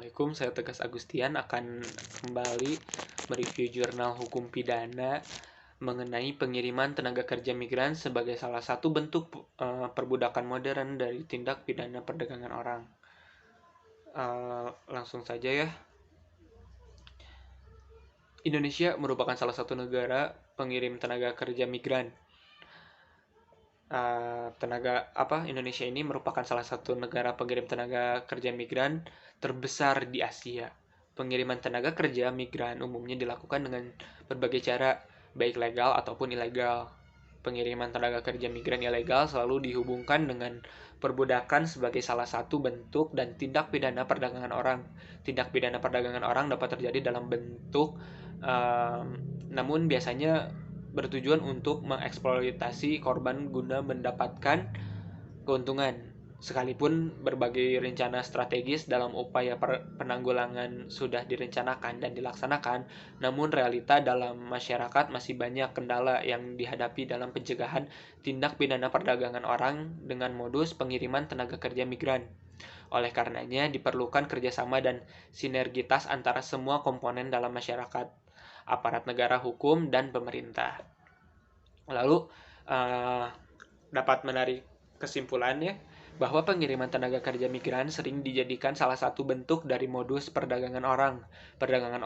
Assalamualaikum, saya Tegas Agustian akan kembali mereview jurnal hukum pidana mengenai pengiriman tenaga kerja migran sebagai salah satu bentuk perbudakan modern dari tindak pidana perdagangan orang. Langsung saja ya. Indonesia merupakan salah satu negara pengirim tenaga kerja migran. Indonesia ini merupakan salah satu negara pengirim tenaga kerja migran terbesar di Asia. Pengiriman tenaga kerja migran umumnya dilakukan dengan berbagai cara, baik legal ataupun ilegal. Pengiriman tenaga kerja migran ilegal selalu dihubungkan dengan perbudakan sebagai salah satu bentuk dan tindak pidana perdagangan orang. Tindak pidana perdagangan orang dapat terjadi dalam bentuk, namun biasanya bertujuan untuk mengeksploitasi korban guna mendapatkan keuntungan. Sekalipun berbagai rencana strategis dalam upaya penanggulangan sudah direncanakan dan dilaksanakan, namun realita dalam masyarakat masih banyak kendala yang dihadapi dalam pencegahan tindak pidana perdagangan orang dengan modus pengiriman tenaga kerja migran. Oleh karenanya, diperlukan kerjasama dan sinergitas antara semua komponen dalam masyarakat, aparat negara hukum, dan pemerintah. Lalu dapat menarik kesimpulannya bahwa pengiriman tenaga kerja migran sering dijadikan salah satu bentuk dari modus perdagangan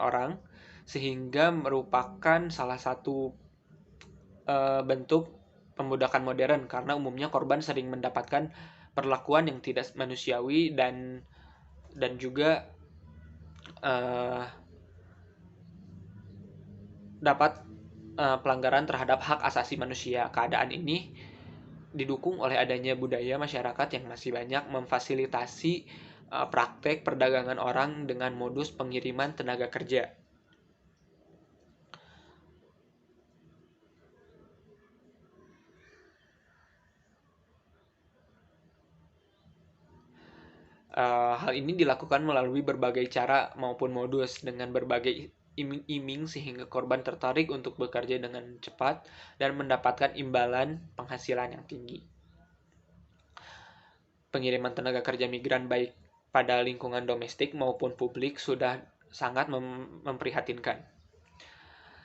orang, sehingga merupakan salah satu bentuk pembudakan modern karena umumnya korban sering mendapatkan perlakuan yang tidak manusiawi dan juga dapat pelanggaran terhadap hak asasi manusia. Keadaan ini didukung oleh adanya budaya masyarakat yang masih banyak memfasilitasi praktek perdagangan orang dengan modus pengiriman tenaga kerja. Hal ini dilakukan melalui berbagai cara maupun modus dengan berbagai iming-iming sehingga korban tertarik untuk bekerja dengan cepat dan mendapatkan imbalan penghasilan yang tinggi. Pengiriman tenaga kerja migran baik pada lingkungan domestik maupun publik sudah sangat memprihatinkan.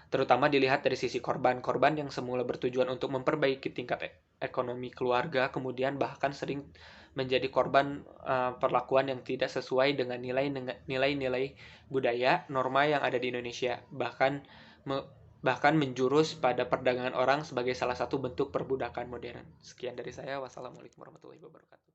Terutama dilihat dari sisi korban yang semula bertujuan untuk memperbaiki tingkat ekonomi keluarga, kemudian bahkan sering menjadi korban perlakuan yang tidak sesuai dengan nilai-nilai budaya, norma yang ada di Indonesia, bahkan menjurus pada perdagangan orang sebagai salah satu bentuk perbudakan modern. Sekian dari saya. Wassalamualaikum warahmatullahi wabarakatuh.